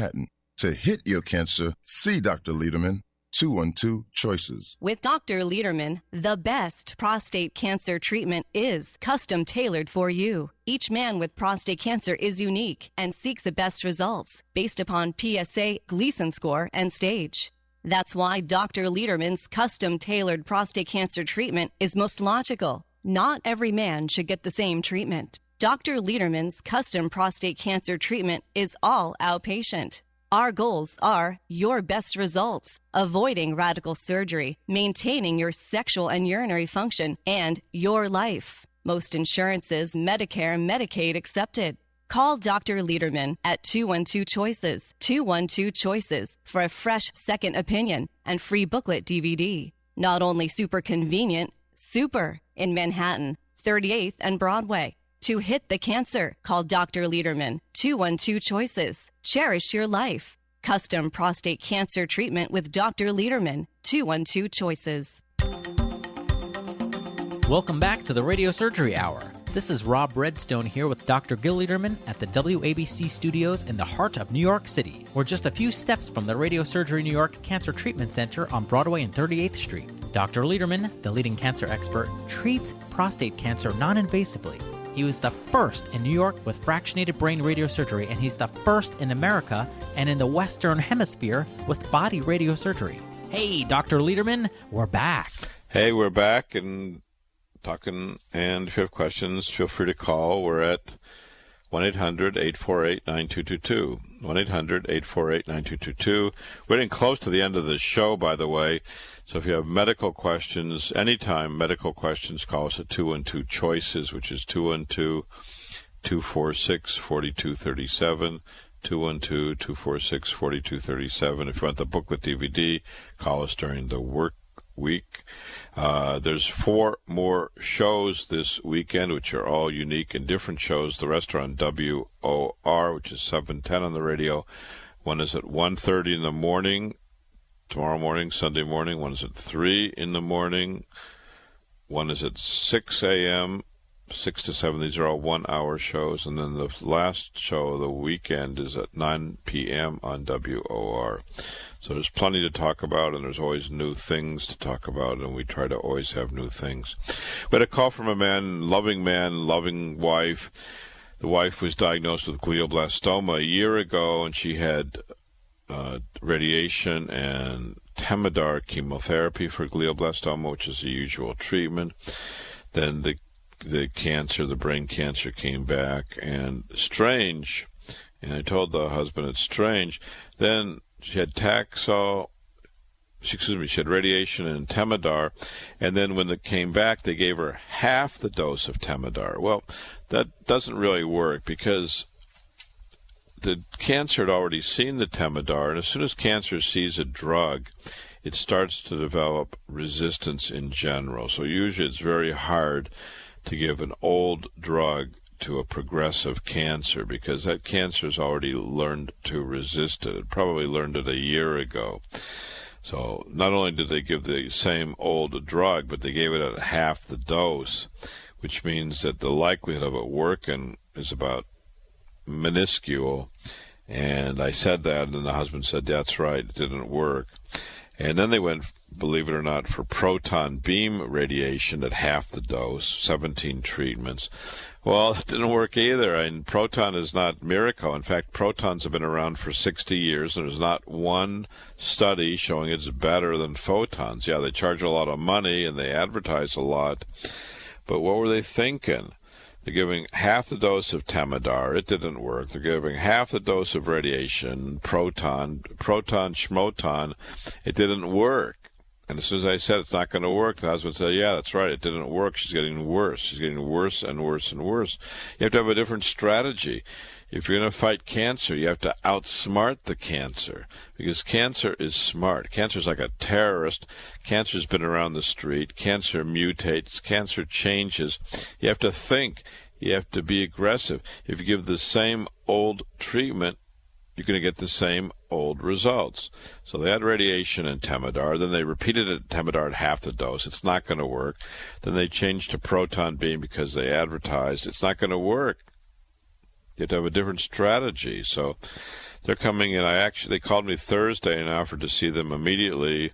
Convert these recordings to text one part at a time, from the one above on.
Manhattan. To hit your cancer, see Dr. Lederman, 212 Choices. With Dr. Lederman, the best prostate cancer treatment is custom tailored for you. Each man with prostate cancer is unique and seeks the best results based upon PSA, Gleason score, and stage. That's why Dr. Lederman's custom tailored prostate cancer treatment is most logical. Not every man should get the same treatment. Dr. Lederman's custom prostate cancer treatment is all outpatient. Our goals are your best results, avoiding radical surgery, maintaining your sexual and urinary function, and your life. Most insurances, Medicare, Medicaid accepted. Call Dr. Lederman at 212-CHOICES, 212-CHOICES for a fresh second opinion and free booklet DVD. Not only super convenient, super in Manhattan, 38th and Broadway. To hit the cancer, call Dr. Lederman, 212-CHOICES. Cherish your life. Custom prostate cancer treatment with Dr. Lederman, 212-CHOICES. Welcome back to the Radiosurgery Hour. This is Rob Redstone here with Dr. Gil Lederman at the WABC studios in the heart of New York City. We're just a few steps from the Radiosurgery New York Cancer Treatment Center on Broadway and 38th Street. Dr. Lederman, the leading cancer expert, treats prostate cancer non-invasively. He was the first in New York with fractionated brain radiosurgery, and he's the first in America and in the Western Hemisphere with body radiosurgery. Hey, Dr. Lederman, we're back. Hey, we're back and talking, and if you have questions, feel free to call. We're at 1-800-848-9222. 1-800-848-9222. We're getting close to the end of the show, by the way. So if you have medical questions, anytime medical questions, call us at 212-CHOICES, which is 212-246-4237. 212-246-4237. If you want the booklet DVD, call us during the work week. There's 4 more shows this weekend, which are all unique and different shows. The rest are on WOR, which is 710 on the radio. One is at 1:30 in the morning, tomorrow morning, Sunday morning. One is at 3 in the morning. One is at 6 a.m., 6 to 7. These are all 1-hour shows. And then the last show of the weekend is at 9 p.m. on WOR. So there's plenty to talk about, and there's always new things to talk about, and we try to always have new things. We had a call from a man, loving wife. The wife was diagnosed with glioblastoma a year ago, and she had radiation and Temodar chemotherapy for glioblastoma, which is the usual treatment. Then the cancer, the brain cancer, came back, and strange, and I told the husband it's strange. Then she had she had radiation and Temodar, and then when it came back, they gave her half the dose of Temodar. Well, that doesn't really work because the cancer had already seen the Temodar, and as soon as cancer sees a drug, it starts to develop resistance in general. So usually it's very hard to give an old drug to a progressive cancer because that cancer has already learned to resist it. It probably learned it a year ago. So not only did they give the same old drug, but they gave it at half the dose, which means that the likelihood of it working is about minuscule. And I said that, and then the husband said, that's right, it didn't work. And then they went, believe it or not, for proton beam radiation at half the dose, 17 treatments. Well, it didn't work either. And proton is not miracle. In fact, protons have been around for 60 years, and there's not one study showing it's better than photons. Yeah, they charge a lot of money, and they advertise a lot. But what were they thinking? They're giving half the dose of Temodar. It didn't work. They're giving half the dose of radiation, proton, schmoton. It didn't work. And as soon as I said it's not going to work, the husband said, yeah, that's right, it didn't work. She's getting worse. She's getting worse and worse and worse. You have to have a different strategy. If you're going to fight cancer, you have to outsmart the cancer because cancer is smart. Cancer is like a terrorist. Cancer's been around the street. Cancer mutates. Cancer changes. You have to think. You have to be aggressive. If you give the same old treatment, you're going to get the same old results. So they had radiation and Temodar. Then they repeated it, Temodar at half the dose. It's not going to work. Then they changed to proton beam because they advertised. It's not going to work. You have to have a different strategy. So they're coming in. They called me Thursday and offered to see them immediately.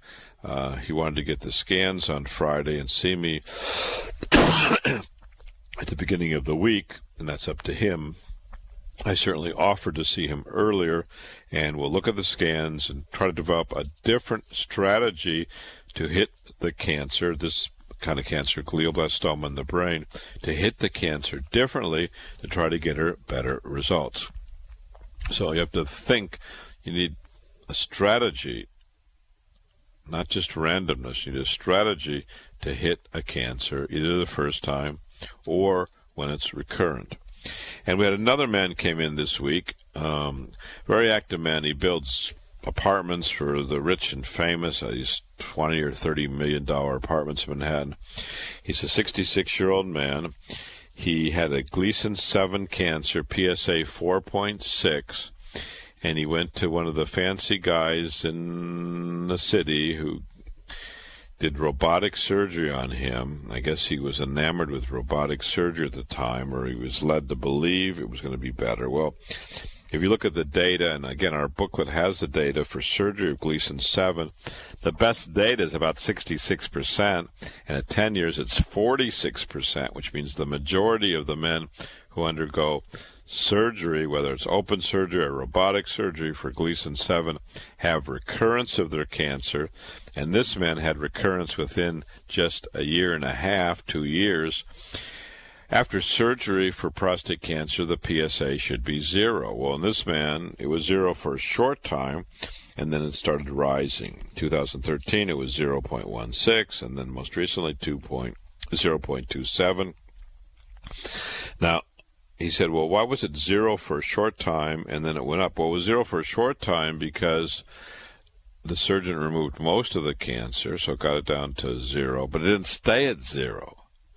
He wanted to get the scans on Friday and see me at the beginning of the week, and that's up to him. I certainly offered to see him earlier, and we'll look at the scans and try to develop a different strategy to hit the cancer, this kind of cancer, glioblastoma in the brain, to hit the cancer differently to try to get her better results. So you have to think, you need a strategy, not just randomness. You need a strategy to hit a cancer, either the first time or when it's recurrent. And we had another man came in this week, very active man. He builds apartments for the rich and famous, these $20 or $30 million apartments in Manhattan. He's a 66-year-old man. He had a Gleason 7 cancer, PSA 4.6, and he went to one of the fancy guys in the city who did robotic surgery on him. I guess he was enamored with robotic surgery at the time, or he was led to believe it was going to be better. Well, if you look at the data, and again, our booklet has the data for surgery of Gleason 7, the best data is about 66%, and at 10 years it's 46%, which means the majority of the men who undergo surgery, whether it's open surgery or robotic surgery for Gleason 7, have recurrence of their cancer, and this man had recurrence within just a year and a half, 2 years. After surgery for prostate cancer, the PSA should be 0. Well, in this man, it was 0 for a short time, and then it started rising. In 2013, it was 0.16, and then most recently 0.27. Now, he said, well, why was it 0 for a short time, and then it went up? Well, it was 0 for a short time because the surgeon removed most of the cancer, so it got it down to 0, but it didn't stay at 0.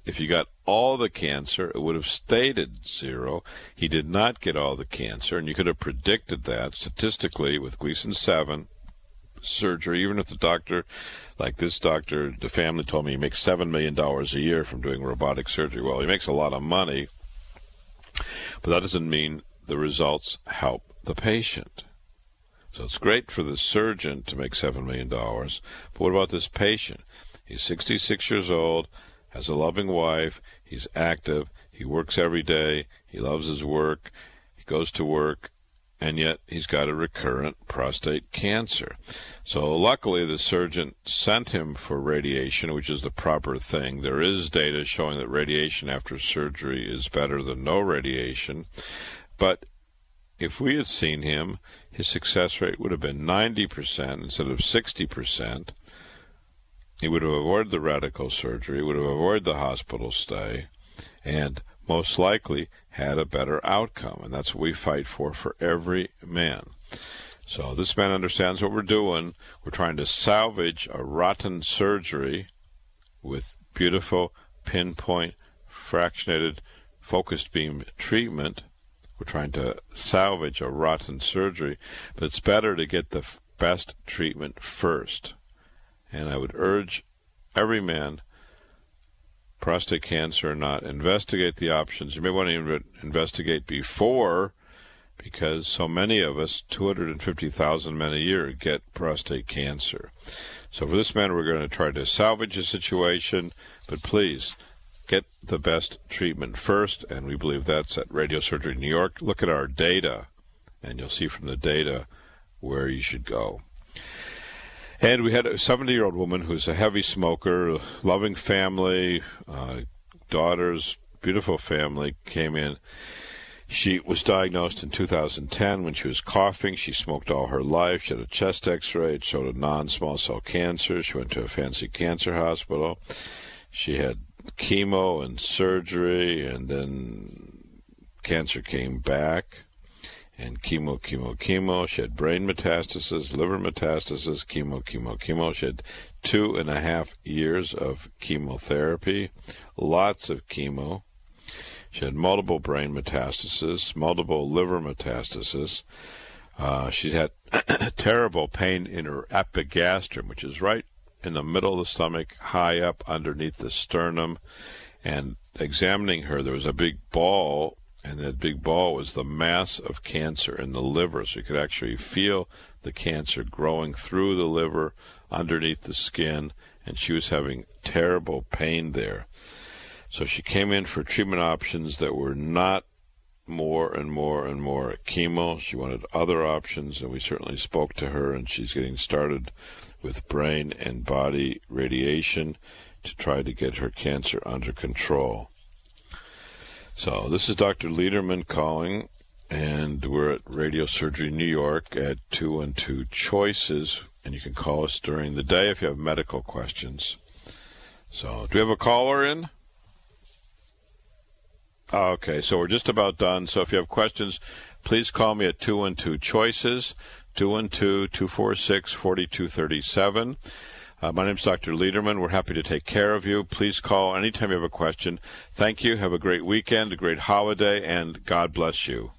If you got all the cancer, it would have stayed at 0. He did not get all the cancer, and you could have predicted that statistically with Gleason 7 surgery, even if the doctor, like this doctor, the family told me he makes $7 million a year from doing robotic surgery. Well, he makes a lot of money, but that doesn't mean the results help the patient. So it's great for the surgeon to make $7 million, but what about this patient? He's 66 years old, has a loving wife, he's active, he works every day, he loves his work, he goes to work, and yet he's got a recurrent prostate cancer. So luckily the surgeon sent him for radiation, which is the proper thing. There is data showing that radiation after surgery is better than no radiation, but if we had seen him, his success rate would have been 90% instead of 60%. He would have avoided the radical surgery, would have avoided the hospital stay, and most likely had a better outcome. And that's what we fight for every man. So this man understands what we're doing. We're trying to salvage a rotten surgery with beautiful pinpoint, fractionated, focused beam treatment. We're trying to salvage a rotten surgery, but it's better to get the best treatment first. And I would urge every man, prostate cancer or not, investigate the options. You may want to investigate before, because so many of us, 250,000 men a year, get prostate cancer. So for this man, we're going to try to salvage the situation, but please get the best treatment first, and we believe that's at Radiosurgery New York. Look at our data, and you'll see from the data where you should go. And we had a 70-year-old woman who's a heavy smoker, loving family, daughters, beautiful family, came in. She was diagnosed in 2010 when she was coughing. She smoked all her life. She had a chest x-ray. It showed a non-small cell cancer. She went to a fancy cancer hospital. She had chemo and surgery, and then cancer came back. And chemo. She had brain metastasis, liver metastasis, chemo. She had 2.5 years of chemotherapy, lots of chemo. She had multiple brain metastasis, multiple liver metastasis. She had terrible pain in her epigastrum, which is right in the middle of the stomach, high up underneath the sternum. And examining her, there was a big ball And that big ball was the mass of cancer in the liver. So you could actually feel the cancer growing through the liver, underneath the skin, and she was having terrible pain there. So she came in for treatment options that were not more and more and more chemo. She wanted other options, and we certainly spoke to her, and she's getting started with brain and body radiation to try to get her cancer under control. So this is Dr. Lederman calling, and we're at Radiosurgery New York at 212-CHOICES, and you can call us during the day if you have medical questions. So do we have a caller in? Okay, so we're just about done. So if you have questions, please call me at 212-CHOICES, 212-246-4237. My name's Dr. Lederman. We're happy to take care of you. Please call anytime you have a question. Thank you. Have a great weekend, a great holiday, and God bless you.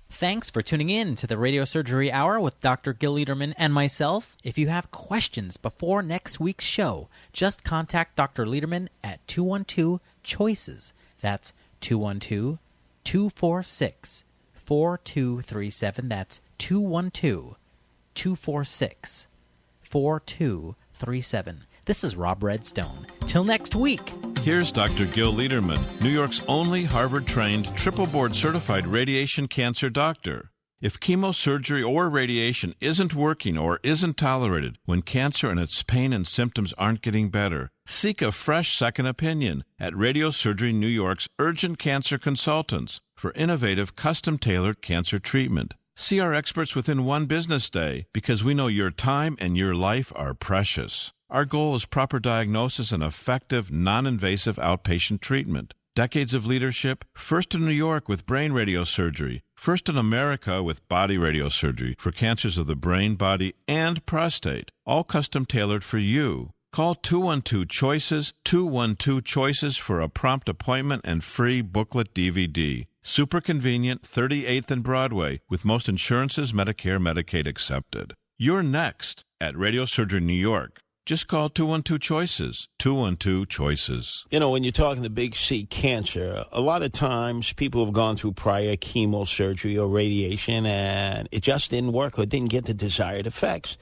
Thanks for tuning in to the Radiosurgery Hour with Dr. Gil Lederman and myself. If you have questions before next week's show, just contact Dr. Lederman at 212-CHOICES. That's 212-246-4237. That's 212-246-4237. This is Rob Redstone. Till next week. Here's Dr. Gil Lederman, New York's only Harvard-trained, triple-board-certified radiation cancer doctor. If chemosurgery or radiation isn't working or isn't tolerated, when cancer and its pain and symptoms aren't getting better, seek a fresh second opinion at Radiosurgery New York's Urgent Cancer Consultants for innovative, custom-tailored cancer treatment. See our experts within one business day because we know your time and your life are precious. Our goal is proper diagnosis and effective, non-invasive outpatient treatment. Decades of leadership, first in New York with brain radiosurgery, first in America with body radiosurgery for cancers of the brain, body, and prostate, all custom-tailored for you. Call 212-CHOICES, 212-CHOICES for a prompt appointment and free booklet DVD. Super convenient, 38th and Broadway, with most insurances, Medicare, Medicaid accepted. You're next at Radiosurgery New York. Just call 212-CHOICES, 212-CHOICES. You know, when you're talking the big C, cancer, a lot of times people have gone through prior chemosurgery or radiation, and it just didn't work or didn't get the desired effects.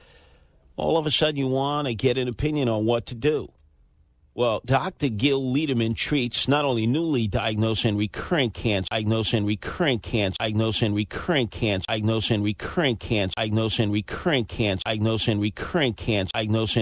All of a sudden you want to get an opinion on what to do. Well, Dr. Gil Lederman treats not only newly diagnosed and recurrent cancer, diagnosed and recurrent cancer, diagnosed and recurrent cancer, diagnosed and recurrent cancer, diagnosed and recurrent cancer, diagnosed and recurrent cancer, diagnosed and